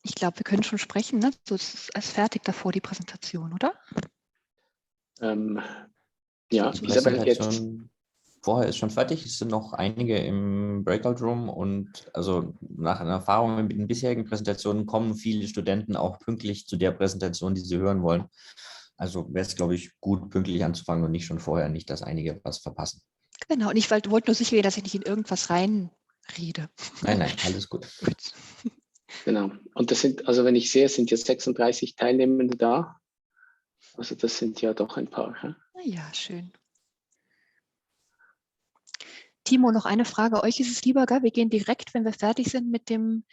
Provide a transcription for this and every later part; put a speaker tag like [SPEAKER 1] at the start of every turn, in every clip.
[SPEAKER 1] Ich glaube, wir können schon sprechen, ne? So, es ist alles fertig davor, die Präsentation, oder?
[SPEAKER 2] Ja,
[SPEAKER 3] Die
[SPEAKER 2] Isabel, jetzt.
[SPEAKER 3] Präsentation vorher ist schon fertig. Es sind noch einige im Breakout Room und also nach einer Erfahrung mit den bisherigen Präsentationen kommen viele Studenten auch pünktlich zu der Präsentation, die sie hören wollen. Also wäre es, glaube ich, gut, pünktlich anzufangen und nicht schon vorher, nicht, dass einige was verpassen.
[SPEAKER 1] Genau, und ich wollte nur sicher gehen, dass ich nicht in irgendwas reinrede.
[SPEAKER 3] Nein, alles gut.
[SPEAKER 1] Gut.
[SPEAKER 2] Genau. Und das sind, also wenn ich sehe, sind jetzt 36 Teilnehmende da. Also das sind ja doch ein paar. Ja?
[SPEAKER 1] Ja, schön. Timo, noch eine Frage. Euch ist es lieber, gell? Wir gehen direkt, wenn wir fertig sind mit dem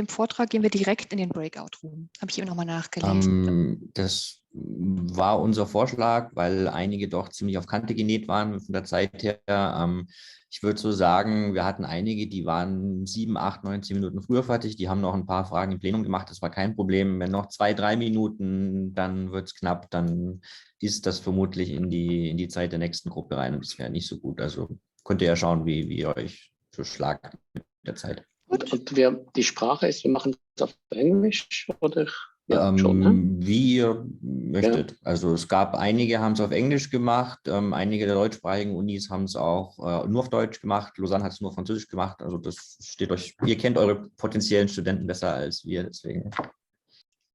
[SPEAKER 1] Vortrag, gehen wir direkt in den Breakout-Room. Habe ich eben nochmal nachgelesen.
[SPEAKER 3] Das war unser Vorschlag, weil einige doch ziemlich auf Kante genäht waren von der Zeit her. Ich würde so sagen, wir hatten einige, die waren 7, 8, 9, 10 Minuten früher fertig. Die haben noch ein paar Fragen im Plenum gemacht. Das war kein Problem. Wenn noch 2, 3 Minuten, dann wird es knapp. Dann ist das vermutlich in die Zeit der nächsten Gruppe rein. Und das wäre nicht so gut. Also könnt ihr ja schauen, wie ihr euch so schlagt mit der Zeit.
[SPEAKER 2] Und die Sprache ist, wir machen es auf Englisch oder? Ja, schon, ne?
[SPEAKER 3] Wie ihr möchtet.
[SPEAKER 2] Ja.
[SPEAKER 3] Also es gab einige, haben es auf Englisch gemacht, einige der deutschsprachigen Unis haben es auch nur auf Deutsch gemacht, Lausanne hat es nur auf Französisch gemacht, also das steht euch, ihr kennt eure potenziellen Studenten besser als wir, deswegen.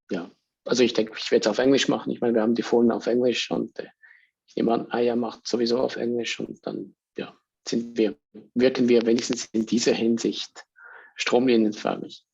[SPEAKER 2] Ja, also ich denke, ich werde es auf Englisch machen. Ich meine, wir haben die Folien auf Englisch und ich nehme an, Aya macht sowieso auf Englisch und dann ja, wirken wir wenigstens in dieser Hinsicht stromlinienförmig.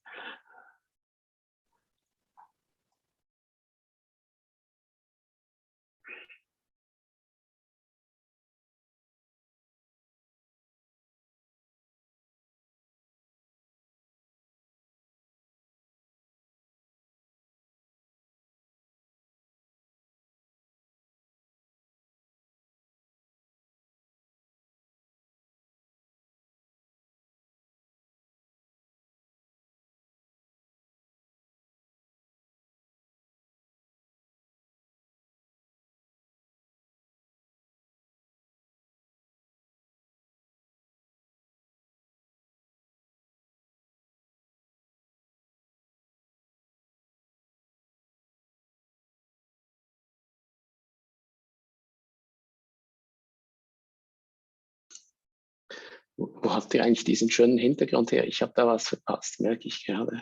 [SPEAKER 2] Wo habt ihr eigentlich diesen schönen Hintergrund her? Ich habe da was verpasst, merke ich gerade.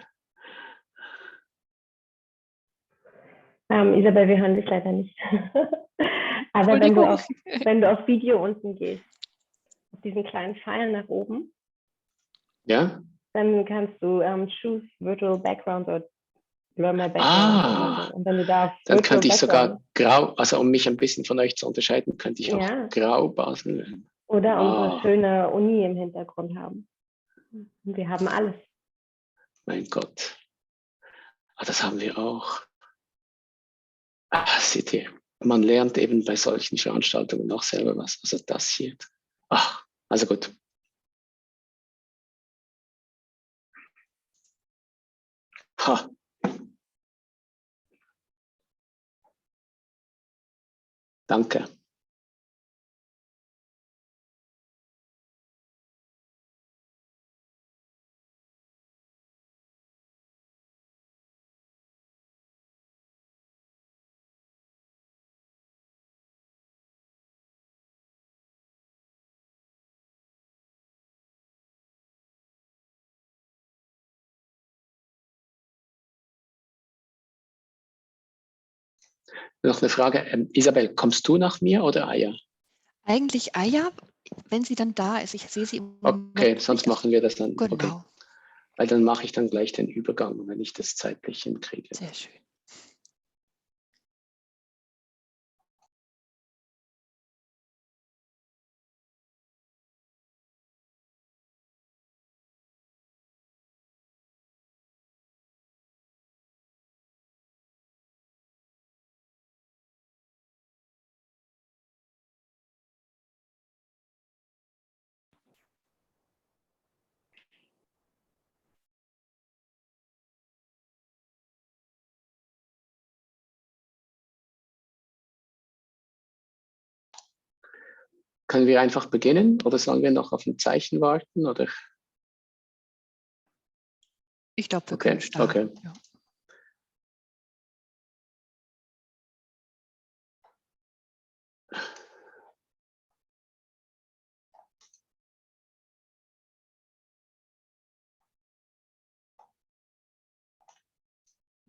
[SPEAKER 4] Isabel, wir hören dich leider nicht. Aber wenn du auf Video unten gehst, auf diesen kleinen Pfeil nach oben,
[SPEAKER 2] ja?
[SPEAKER 4] Dann kannst du choose Virtual Background oder Learn My Background. Und wenn du da
[SPEAKER 2] dann könnte ich sogar grau, also um mich ein bisschen von euch zu unterscheiden, könnte ich auch grau Basel wählen.
[SPEAKER 4] Oder unsere schöne Uni im Hintergrund haben. Und wir haben alles.
[SPEAKER 2] Mein Gott. Das haben wir auch. Seht ihr, man lernt eben bei solchen Veranstaltungen auch selber was. Also das hier. Also gut. Danke. Noch eine Frage. Isabel, kommst du nach mir oder Aya?
[SPEAKER 1] Eigentlich Aya, wenn sie dann da ist. Ich sehe sie im Moment.
[SPEAKER 2] Okay, sonst machen wir das dann.
[SPEAKER 1] Genau.
[SPEAKER 2] Okay. Weil dann mache ich dann gleich den Übergang, wenn ich das zeitlich hinkriege.
[SPEAKER 1] Sehr schön.
[SPEAKER 2] Können wir einfach beginnen oder sollen wir noch auf ein Zeichen warten? Oder?
[SPEAKER 1] Ich glaube, wir können starten.
[SPEAKER 2] Okay.
[SPEAKER 1] Ja.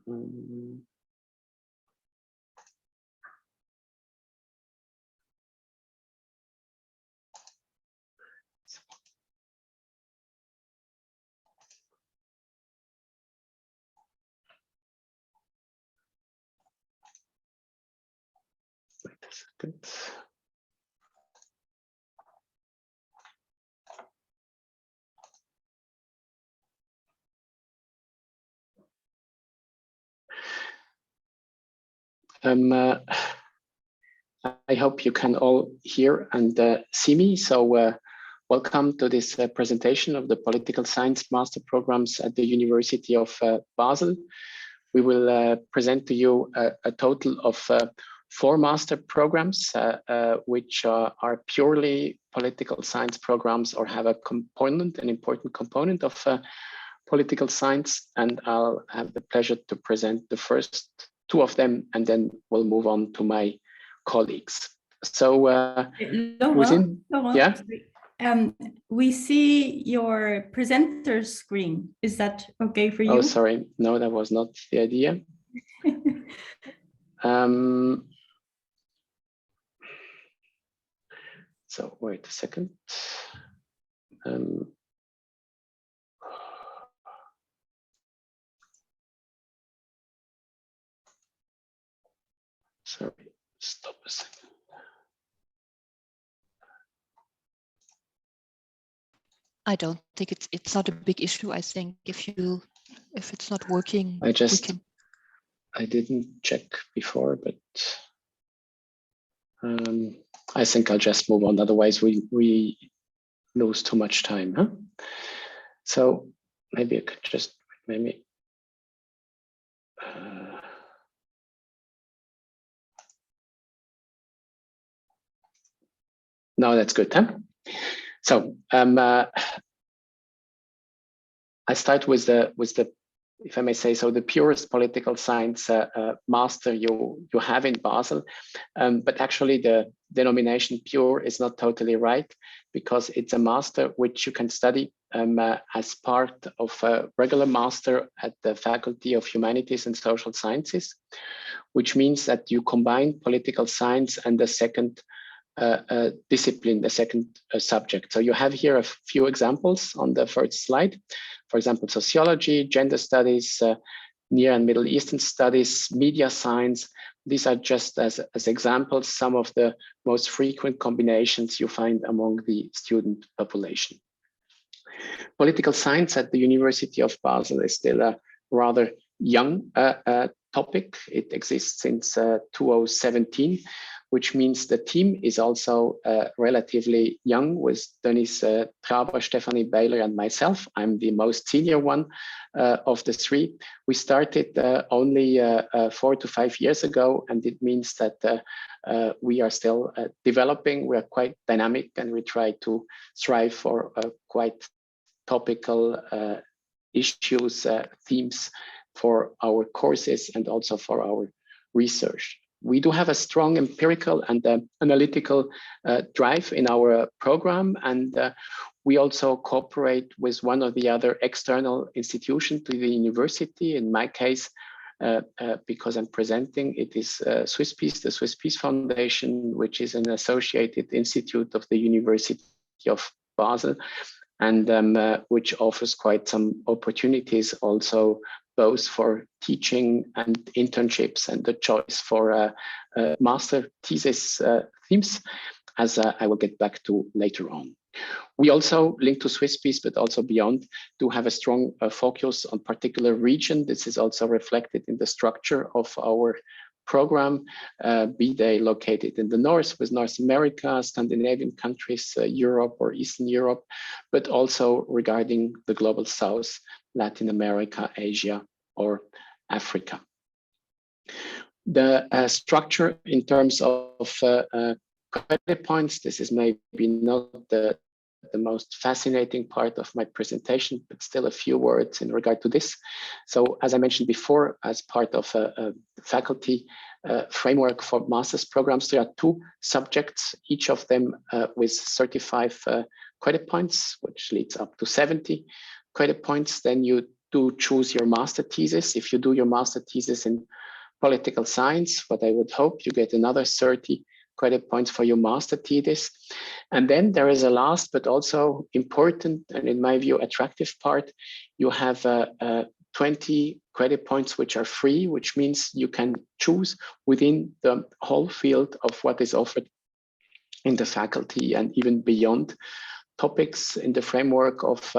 [SPEAKER 2] Wait a second. I hope you can all hear and see me. So welcome to this presentation of the Political Science Master Programs at the University of Basel. We will present to you a total of 4 master programs, which are purely political science programs or have an important component of political science. And I'll have the pleasure to present the first 2 of them, and then we'll move on to my colleagues. So
[SPEAKER 5] Laurent,
[SPEAKER 2] yeah.
[SPEAKER 5] We see your presenter screen. Is that okay for you?
[SPEAKER 2] Oh, sorry. No, that was not the idea. So wait a second. Sorry, stop a second.
[SPEAKER 1] I don't think it's not a big issue. I think if it's not working,
[SPEAKER 2] I didn't check before, but I think I'll just move on. Otherwise, we lose too much time, huh? So maybe I could just no, that's good, huh? So I start with the, if I may say so, the purest political science master you have in Basel. But actually the denomination pure is not totally right, because it's a master which you can study as part of a regular master at the Faculty of Humanities and Social Sciences, which means that you combine political science and the second discipline, the second subject. So you have here a few examples on the first slide. For example, sociology, gender studies, Near and Middle Eastern studies, media science. These are just as examples, some of the most frequent combinations you find among the student population. Political science at the University of Basel is still a rather young topic. It exists since 2017. Which means the team is also relatively young, with Denise Traber, Stephanie Baylor, and myself. I'm the most senior one of the 3. We started only 4 to 5 years ago, and it means that we are still developing. We are quite dynamic, and we try to strive for quite topical issues, themes for our courses and also for our research. We do have a strong empirical and analytical drive in our program, and we also cooperate with one or the other external institution to the university. In my case, because I'm presenting, it is Swiss Peace, the Swiss Peace Foundation, which is an associated institute of the University of Basel, and which offers quite some opportunities also, both for teaching and internships, and the choice for master thesis themes, as I will get back to later on. We also, linked to Swiss Peace, but also beyond, do have a strong focus on particular region. This is also reflected in the structure of our program, be they located in the north with North America, Scandinavian countries, Europe or Eastern Europe, but also regarding the global south, Latin America, Asia, or Africa. The structure in terms of credit points, this is maybe not the most fascinating part of my presentation, but still a few words in regard to this. So as I mentioned before, as part of a faculty framework for master's programs, there are 2 subjects, each of them with 35 credit points, which leads up to 70 credit points. Then you to choose your master thesis. If you do your master thesis in political science, what I would hope, you get another 30 credit points for your master thesis. And then there is a last but also important and in my view attractive part. You have 20 credit points which are free, which means you can choose within the whole field of what is offered in the faculty and even beyond topics in the framework of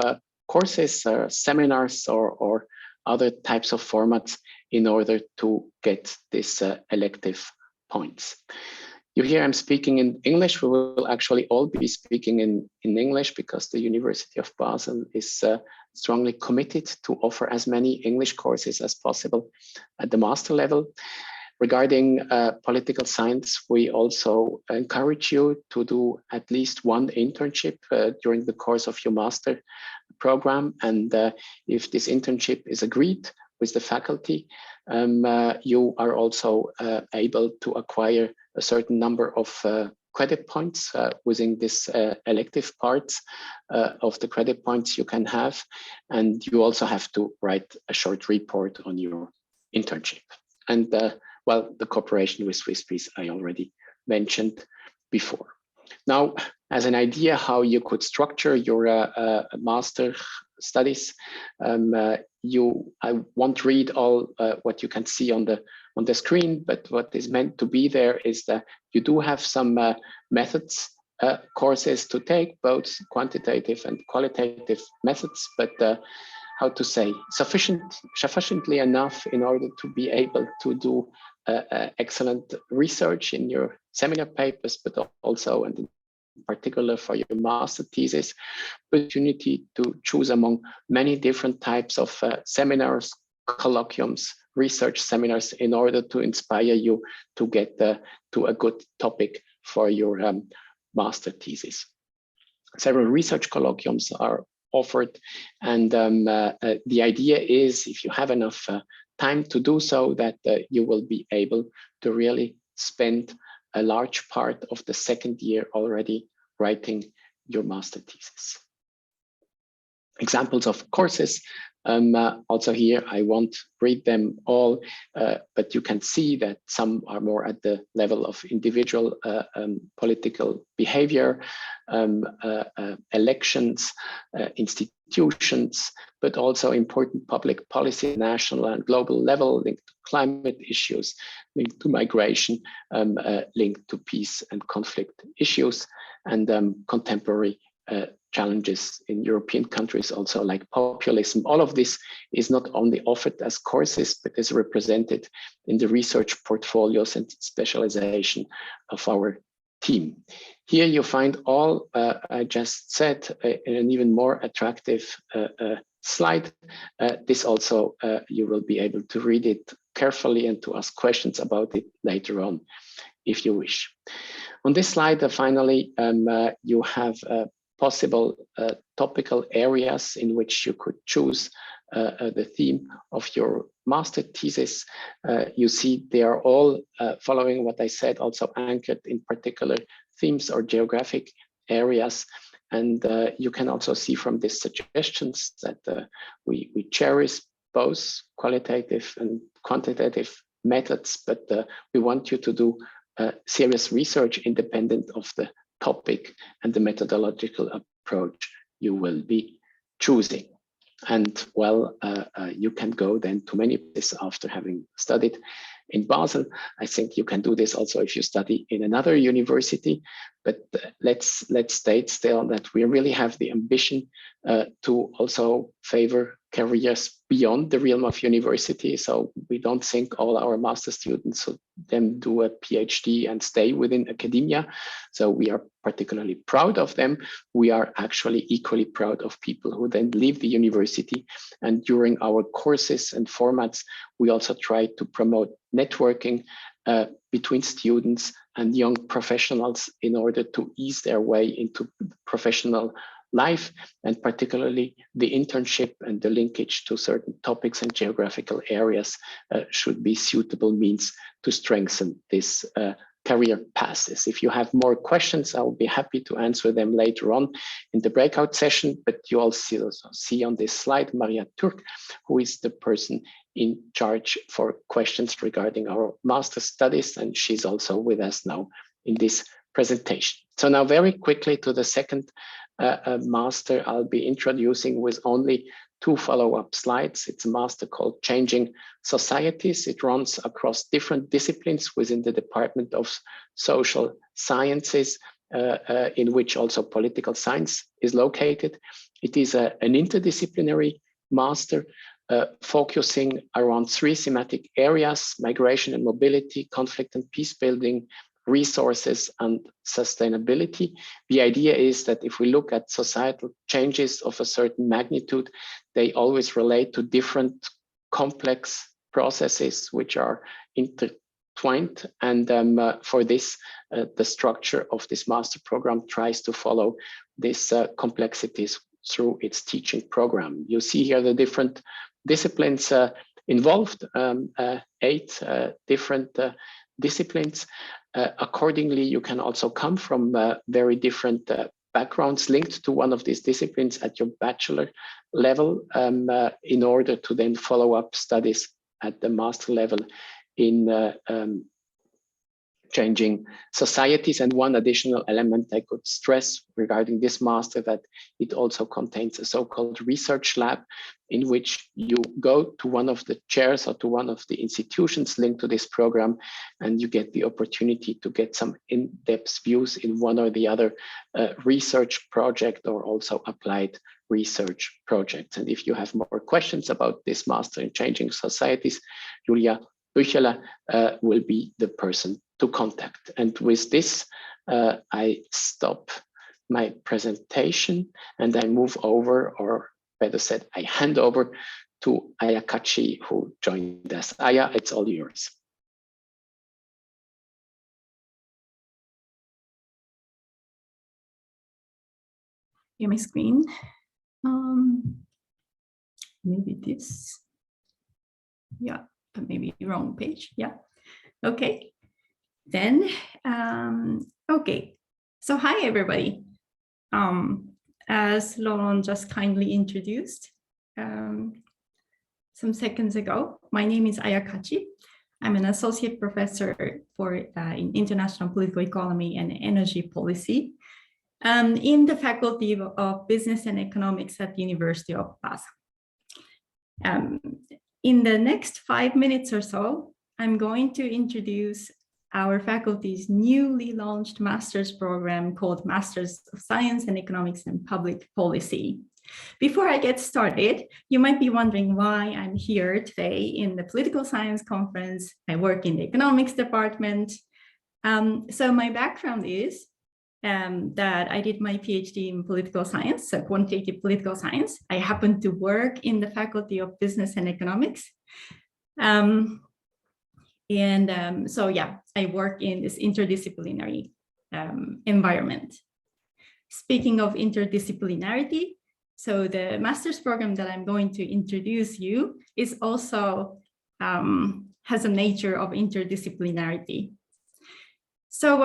[SPEAKER 2] courses, seminars, or other types of formats in order to get this elective points. You hear I'm speaking in English. We will actually all be speaking in English because the University of Basel is strongly committed to offer as many English courses as possible at the master level. Regarding political science, we also encourage you to do at least one internship during the course of your master program. And if this internship is agreed with the faculty, you are also able to acquire a certain number of credit points within this elective parts of the credit points you can have. And you also have to write a short report on your internship. And well, the cooperation with Swisspeace I already mentioned before. Now, as an idea how you could structure your master studies, I won't read all what you can see on the screen, but what is meant to be there is that you do have some methods courses to take, both quantitative and qualitative methods, but how to say, sufficiently enough in order to be able to do excellent research in your seminar papers, but also and in particular for your master thesis, opportunity to choose among many different types of seminars, colloquiums, research seminars in order to inspire you to get to a good topic for your master thesis. Several research colloquiums are offered, and the idea is, if you have enough time to do so, that you will be able to really spend a large part of the second year already writing your master thesis. Examples of courses, also here, I won't read them all, but you can see that some are more at the level of individual political behavior, elections, institutions, but also important public policy, national and global level, linked to climate issues, linked to migration, linked to peace and conflict issues, and contemporary challenges in European countries, also like populism. All of this is not only offered as courses, but is represented in the research portfolios and specialization of our team. Here you find all I just said in an even more attractive slide. This also, you will be able to read it carefully and to ask questions about it later on, if you wish. On this slide, finally, you have possible topical areas in which you could choose the theme of your master thesis. You see they are all following what I said, also anchored in particular themes or geographic areas. And you can also see from these suggestions that we cherish both qualitative and quantitative methods, but we want you to do serious research independent of the topic and the methodological approach you will be choosing. And well, you can go then to many places after having studied in Basel. I think you can do this also if you study in another university, but let's state still that we really have the ambition to also favor careers beyond the realm of university. So we don't think all our master students should then do a PhD and stay within academia. So we are particularly proud of them. We are actually equally proud of people who then leave the university. And during our courses and formats, we also try to promote networking between students and young professionals in order to ease their way into professional life, and particularly the internship and the linkage to certain topics and geographical areas should be suitable means to strengthen this career paths. If you have more questions, I'll be happy to answer them later on in the breakout session, but you also see on this slide Maria Turk, who is the person in charge for questions regarding our master's studies, and she's also with us now in this presentation. So now very quickly to the second master I'll be introducing with only 2 follow-up slides. It's a master called Changing Societies. It runs across different disciplines within the Department of Social Sciences, in which also political science is located. It is an interdisciplinary master focusing around 3 thematic areas: migration and mobility, conflict and peace building, resources and sustainability. The idea is that if we look at societal changes of a certain magnitude, they always relate to different complex processes which are intertwined. And for this, the structure of this master program tries to follow these complexities through its teaching program. You see here the different disciplines involved, 8 different disciplines. Accordingly, you can also come from very different backgrounds linked to one of these disciplines at your bachelor level in order to then follow up studies at the master level in changing societies. And one additional element I could stress regarding this master, that it also contains a so-called research lab in which you go to one of the chairs or to one of the institutions linked to this program, and you get the opportunity to get some in-depth views in one or the other research project or also applied research projects. And if you have more questions about this master in changing societies, Julia Bücheler will be the person to contact. And with this, I stop my presentation and I move over, or better said, I hand over to Aya Kachi, who joined us. Aya, it's all yours.
[SPEAKER 5] Hear my screen. Maybe this. Yeah, maybe wrong page. Yeah. Okay. Then, okay. So hi, everybody. As Laurent just kindly introduced some seconds ago, my name is Aya Kachi. I'm an associate professor in international political economy and energy policy in the Faculty of Business and Economics at the University of Basel. In the next 5 minutes or so, I'm going to introduce our faculty's newly launched master's program called Masters of Science and Economics and Public Policy. Before I get started, you might be wondering why I'm here today in the political science conference. I work in the economics department. So my background is that I did my PhD in political science, so quantitative political science. I happen to work in the Faculty of Business and Economics. So yeah, I work in this interdisciplinary environment. Speaking of interdisciplinarity, so the master's program that I'm going to introduce you is also has a nature of interdisciplinarity. So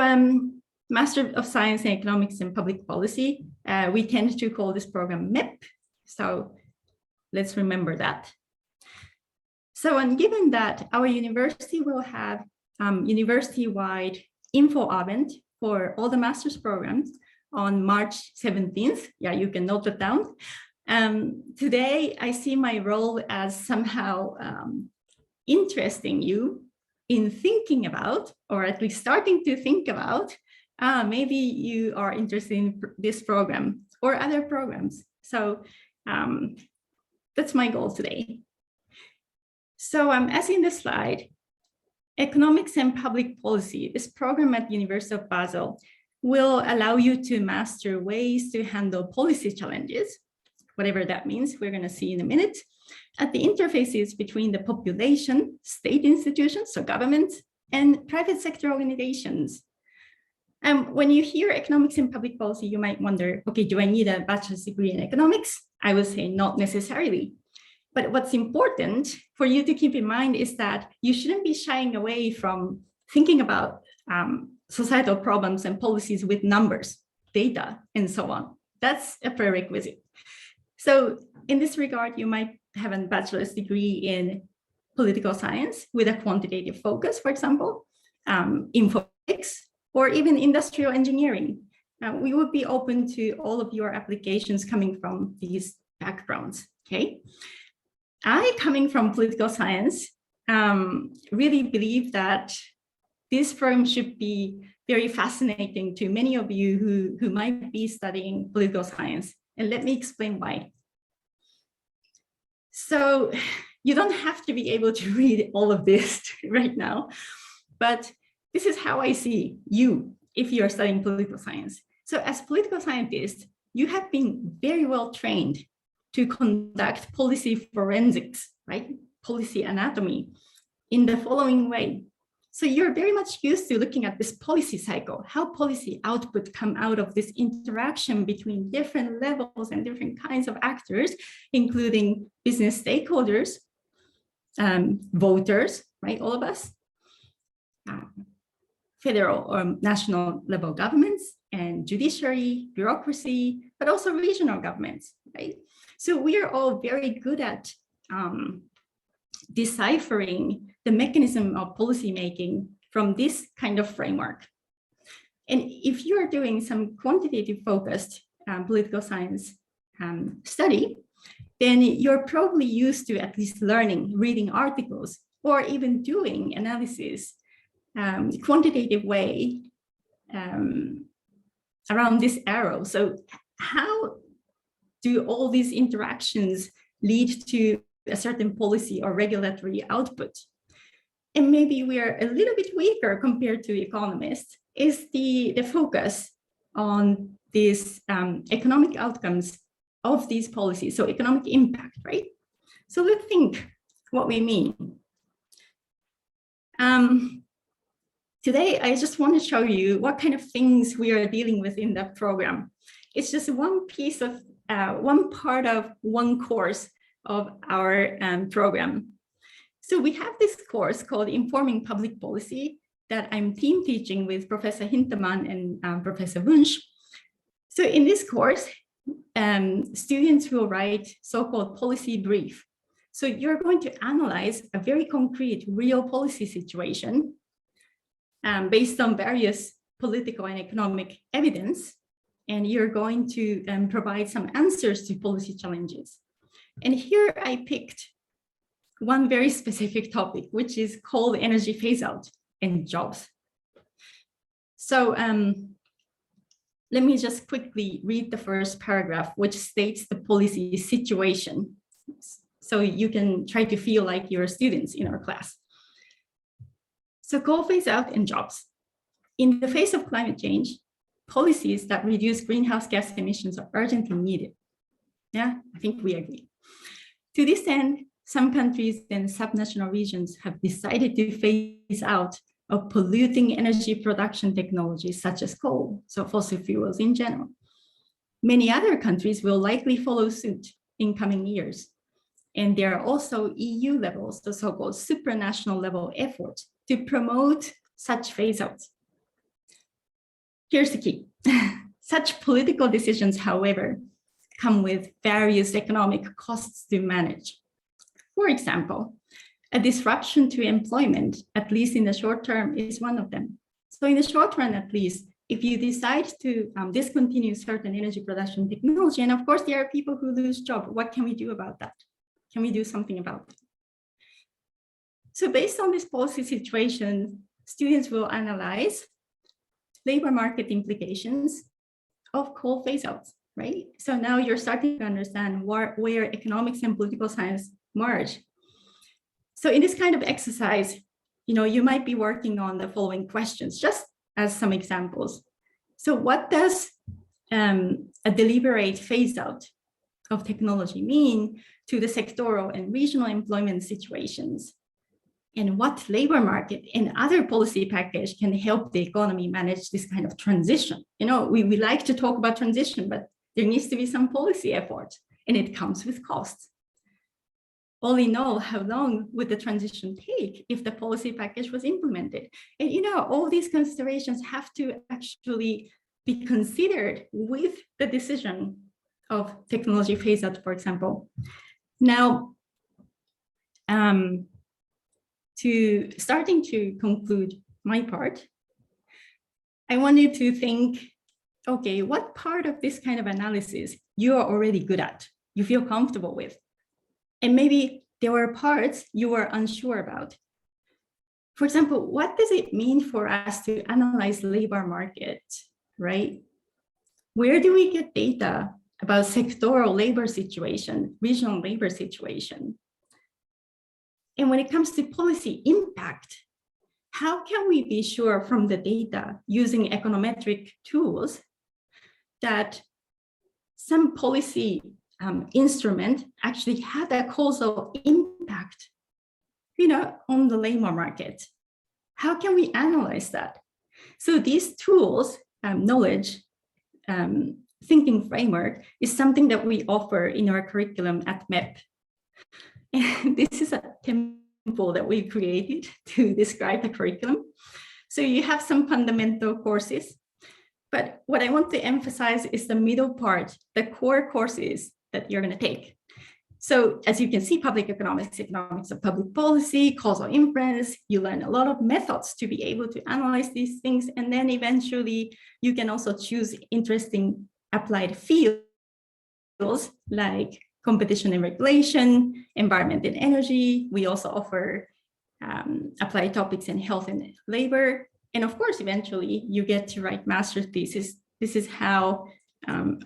[SPEAKER 5] Master of Science in Economics and Public Policy, we tend to call this program MEP. So let's remember that. So, and given that our university will have university-wide info event for all the master's programs on March 17th, yeah, you can note it down. Today, I see my role as somehow interesting you in thinking about, or at least starting to think about, maybe you are interested in this program or other programs. So that's my goal today. So as in the slide, Economics and Public Policy, this program at the University of Basel will allow you to master ways to handle policy challenges, whatever that means, we're going to see in a minute, at the interfaces between the population, state institutions, so governments, and private sector organizations. When you hear economics and public policy, you might wonder, okay, do I need a bachelor's degree in economics? I would say not necessarily. But what's important for you to keep in mind is that you shouldn't be shying away from thinking about societal problems and policies with numbers, data, and so on. That's a prerequisite. So in this regard, you might have a bachelor's degree in political science with a quantitative focus, for example, informatics, or even industrial engineering. We would be open to all of your applications coming from these backgrounds, okay? I, coming from political science, really believe that this program should be very fascinating to many of you who might be studying political science. And let me explain why. So you don't have to be able to read all of this right now, but this is how I see you if you are studying political science. So as political scientists, you have been very well trained to conduct policy forensics, right? Policy anatomy in the following way. So you're very much used to looking at this policy cycle, how policy output come out of this interaction between different levels and different kinds of actors, including business stakeholders, voters, right, all of us, federal or national level governments, and judiciary, bureaucracy, but also regional governments, right? So we are all very good at deciphering the mechanism of policymaking from this kind of framework. And if you are doing some quantitative focused political science study, then you're probably used to at least reading articles, or even doing analysis quantitative way around this arrow. So how do all these interactions lead to a certain policy or regulatory output? And maybe we are a little bit weaker compared to economists is the focus on these economic outcomes of these policies, so economic impact, right? So let's think what we mean. Today, I just want to show you what kind of things we are dealing with in that program. It's just one piece of, one part of one course of our program. So we have this course called Informing Public Policy that I'm team teaching with Professor Hintermann and Professor Wunsch. So in this course, students will write so-called policy brief. So you're going to analyze a very concrete real policy situation based on various political and economic evidence, and you're going to provide some answers to policy challenges. And here I picked one very specific topic, which is coal energy phase out and jobs. So let me just quickly read the first paragraph, which states the policy situation. So you can try to feel like you're students in our class. So coal phase out and jobs. In the face of climate change, policies that reduce greenhouse gas emissions are urgently needed. Yeah, I think we agree. To this end, some countries and subnational regions have decided to phase out of polluting energy production technologies such as coal, so fossil fuels in general. Many other countries will likely follow suit in coming years. And there are also EU levels, the so-called supranational level efforts to promote such phase outs. Here's the key. Such political decisions, however, come with various economic costs to manage. For example, a disruption to employment, at least in the short term, is one of them. So in the short run, at least, if you decide to discontinue certain energy production technology, and of course, there are people who lose jobs, what can we do about that? Can we do something about it? So based on this policy situation, students will analyze labor market implications of coal phase outs, right? So now you're starting to understand where economics and political science merge. So in this kind of exercise, you might be working on the following questions, just as some examples. So what does a deliberate phase out of technology mean to the sectoral and regional employment situations? And what labor market and other policy package can help the economy manage this kind of transition? We like to talk about transition, but there needs to be some policy effort, and it comes with costs. all in all, how long would the transition take if the policy package was implemented? And all these considerations have to actually be considered with the decision of technology phase out, for example. Now, starting to conclude my part, I wanted to think, okay, what part of this kind of analysis you are already good at, you feel comfortable with? And maybe there were parts you were unsure about. For example, what does it mean for us to analyze labor market, right? Where do we get data about sectoral labor situation, regional labor situation? And when it comes to policy impact, how can we be sure from the data using econometric tools that some policy instrument actually had a causal impact, on the labor market? How can we analyze that? So these tools, knowledge, thinking framework is something that we offer in our curriculum at MEP. And this is a template that we created to describe the curriculum. So you have some fundamental courses, but what I want to emphasize is the middle part, the core courses that you're going to take. So as you can see, public economics, economics of public policy, causal inference, you learn a lot of methods to be able to analyze these things. And then eventually you can also choose interesting applied fields like competition and regulation, environment and energy. We also offer applied topics in health and labor. And of course, eventually you get to write master's thesis. This is how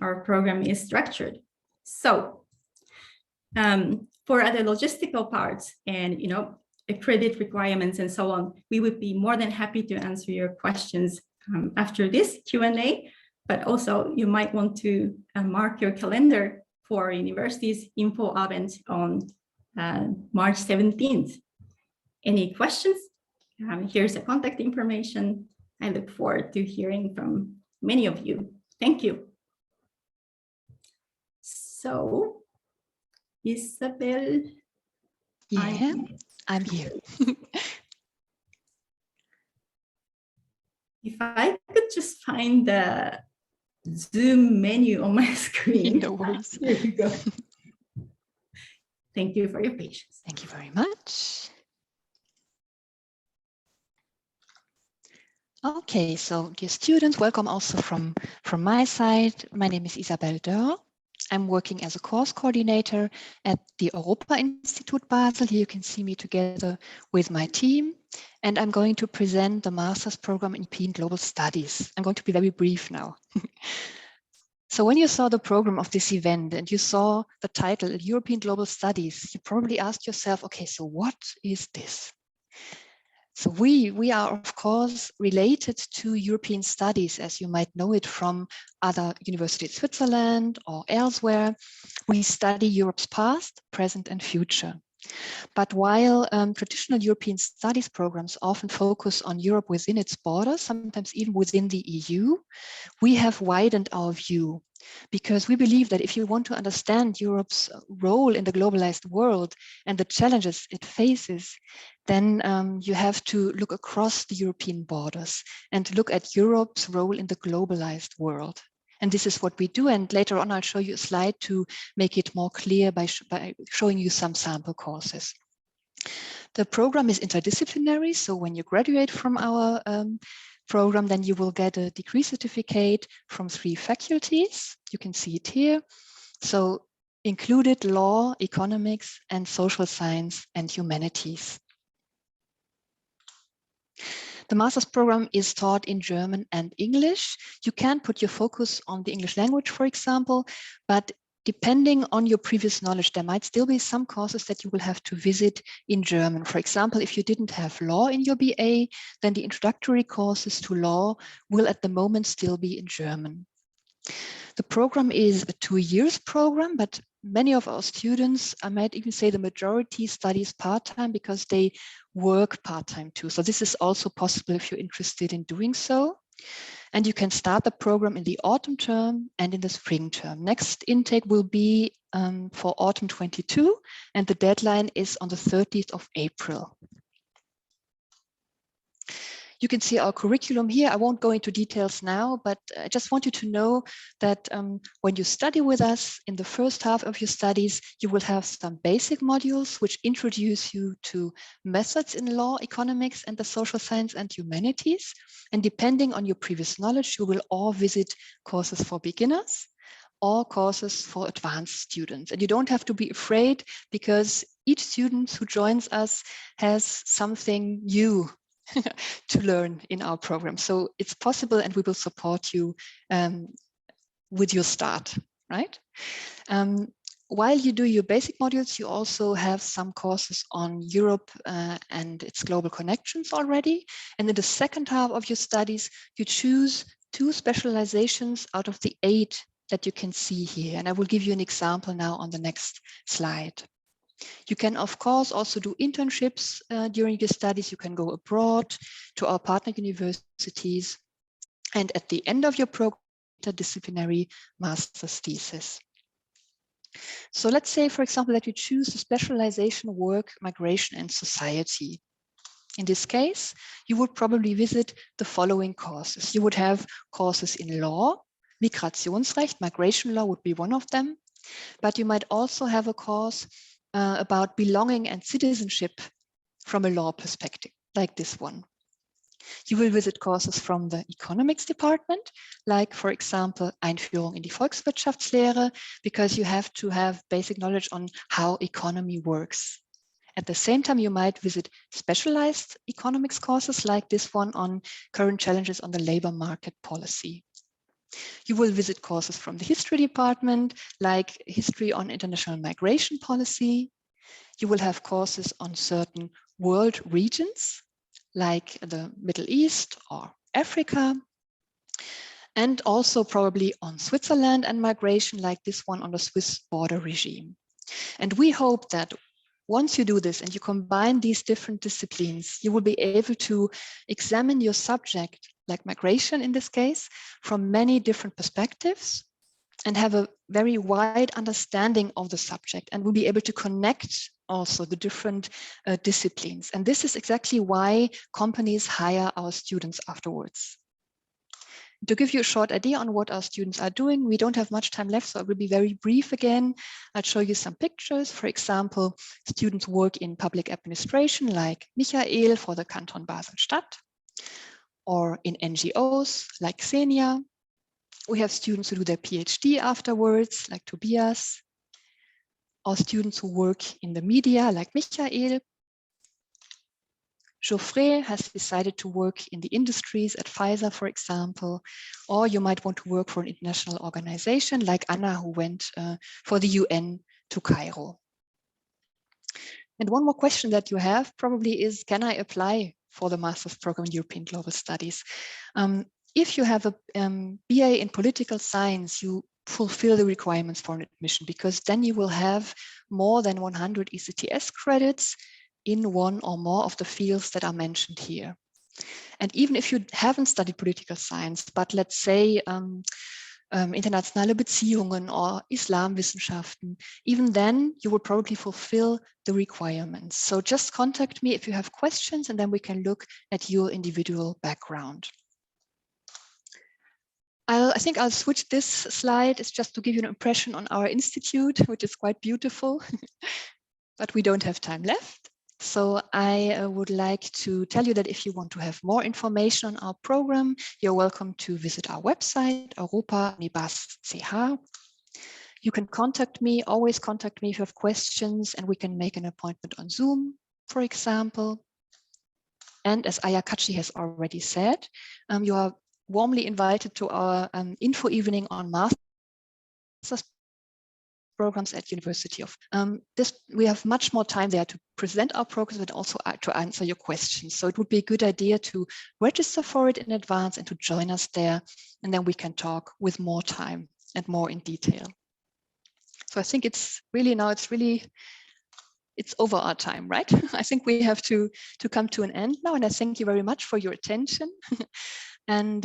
[SPEAKER 5] our program is structured. So for other logistical parts and credit requirements and so on, we would be more than happy to answer your questions after this Q&A. But also you might want to mark your calendar for university's info event on March 17th. Any questions? Here's the contact information. I look forward to hearing from many of you. Thank you. So, Isabel.
[SPEAKER 1] Yeah, I'm here.
[SPEAKER 5] If I could just find the Zoom menu on my screen.
[SPEAKER 1] No worries.
[SPEAKER 5] Here you go. Thank you for your patience.
[SPEAKER 1] Thank you very much. Okay, so dear students, welcome also from my side. My name is Isabel Dörr. I'm working as a course coordinator at the Europainstitut Basel. Here you can see me together with my team. And I'm going to present the master's program in European Global Studies. I'm going to be very brief now. So when you saw the program of this event and you saw the title, European Global Studies, you probably asked yourself, okay, so what is this? So we are, of course, related to European studies, as you might know it from other universities, Switzerland or elsewhere. We study Europe's past, present, and future. But while traditional European studies programs often focus on Europe within its borders, sometimes even within the EU, we have widened our view because we believe that if you want to understand Europe's role in the globalized world and the challenges it faces, then you have to look across the European borders and look at Europe's role in the globalized world. And this is what we do. And later on, I'll show you a slide to make it more clear by showing you some sample courses. The program is interdisciplinary. So when you graduate from our program, then you will get a degree certificate from 3 faculties. You can see it here. So included law, economics, and social science and humanities. The master's program is taught in German and English. You can put your focus on the English language, for example, but depending on your previous knowledge, there might still be some courses that you will have to visit in German. For example, if you didn't have law in your BA, then the introductory courses to law will at the moment still be in German. The program is a 2-year program, but many of our students, I might even say the majority, studies part-time because they work part-time too. So this is also possible if you're interested in doing so. And you can start the program in the autumn term and in the spring term. Next intake will be for autumn 22, and the deadline is on the 30th of April. You can see our curriculum here. I won't go into details now, but I just want you to know that when you study with us in the first half of your studies, you will have some basic modules which introduce you to methods in law, economics, and the social science and humanities. And depending on your previous knowledge, you will all visit courses for beginners or courses for advanced students. And you don't have to be afraid, because each student who joins us has something new to learn in our program. So it's possible, and we will support you with your start, right? While you do your basic modules, you also have some courses on Europe and its global connections already. And in the second half of your studies, you choose 2 specializations out of the 8 that you can see here. And I will give you an example now on the next slide. You can, of course, also do internships during your studies. You can go abroad to our partner universities. And at the end of your program, interdisciplinary master's thesis. So let's say, for example, that you choose the specialization work, migration and society. In this case, you would probably visit the following courses. You would have courses in law, Migrationsrecht, migration law would be one of them. But you might also have a course about belonging and citizenship from a law perspective, like this one. You will visit courses from the economics department, like, for example, Einführung in die Volkswirtschaftslehre, because you have to have basic knowledge on how economy works. At the same time, you might visit specialized economics courses like this one on current challenges on the labor market policy. You will visit courses from the history department, like history on international migration policy. You will have courses on certain world regions, like the Middle East or Africa, and also probably on Switzerland and migration, like this one on the Swiss border regime. And we hope that once you do this and you combine these different disciplines, you will be able to examine your subject, like migration in this case, from many different perspectives and have a very wide understanding of the subject, and will be able to connect also the different disciplines. And this is exactly why companies hire our students afterwards. To give you a short idea on what our students are doing, we don't have much time left, so I will be very brief again. I'll show you some pictures. For example, students work in public administration, like Michael for the Canton Basel-Stadt, or in NGOs, like Xenia. We have students who do their PhD afterwards, like Tobias, or students who work in the media, like Michael. Geoffrey has decided to work in the industries at Pfizer, for example, or you might want to work for an international organization like Anna, who went for the UN to Cairo. And one more question that you have probably is, can I apply for the master's program in European Global Studies? If you have a BA in political science, you fulfill the requirements for an admission, because then you will have more than 100 ECTS credits in one or more of the fields that are mentioned here. And even if you haven't studied political science, but let's say internationale Beziehungen or Islamwissenschaften, even then you will probably fulfill the requirements. So just contact me if you have questions, and then we can look at your individual background. I think I'll switch this slide. It's just to give you an impression on our institute, which is quite beautiful, but we don't have time left. So I would like to tell you that if you want to have more information on our program, you're welcome to visit our website, europa.unibas.ch. You can contact me, always contact me if you have questions, and we can make an appointment on Zoom, for example. And as Ayakachi has already said, you are warmly invited to our info evening on master's programs at University of we have much more time there to present our programs, but also to answer your questions. So it would be a good idea to register for it in advance and to join us there, and then we can talk with more time and more in detail. So I think it's over our time, right? I think we have to come to an end now, and I thank you very much for your attention. And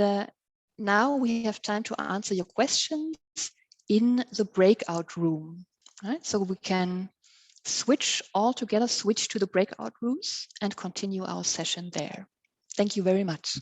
[SPEAKER 1] now we have time to answer your questions in the breakout room. Right? So we can switch to the breakout rooms and continue our session there. Thank you very much.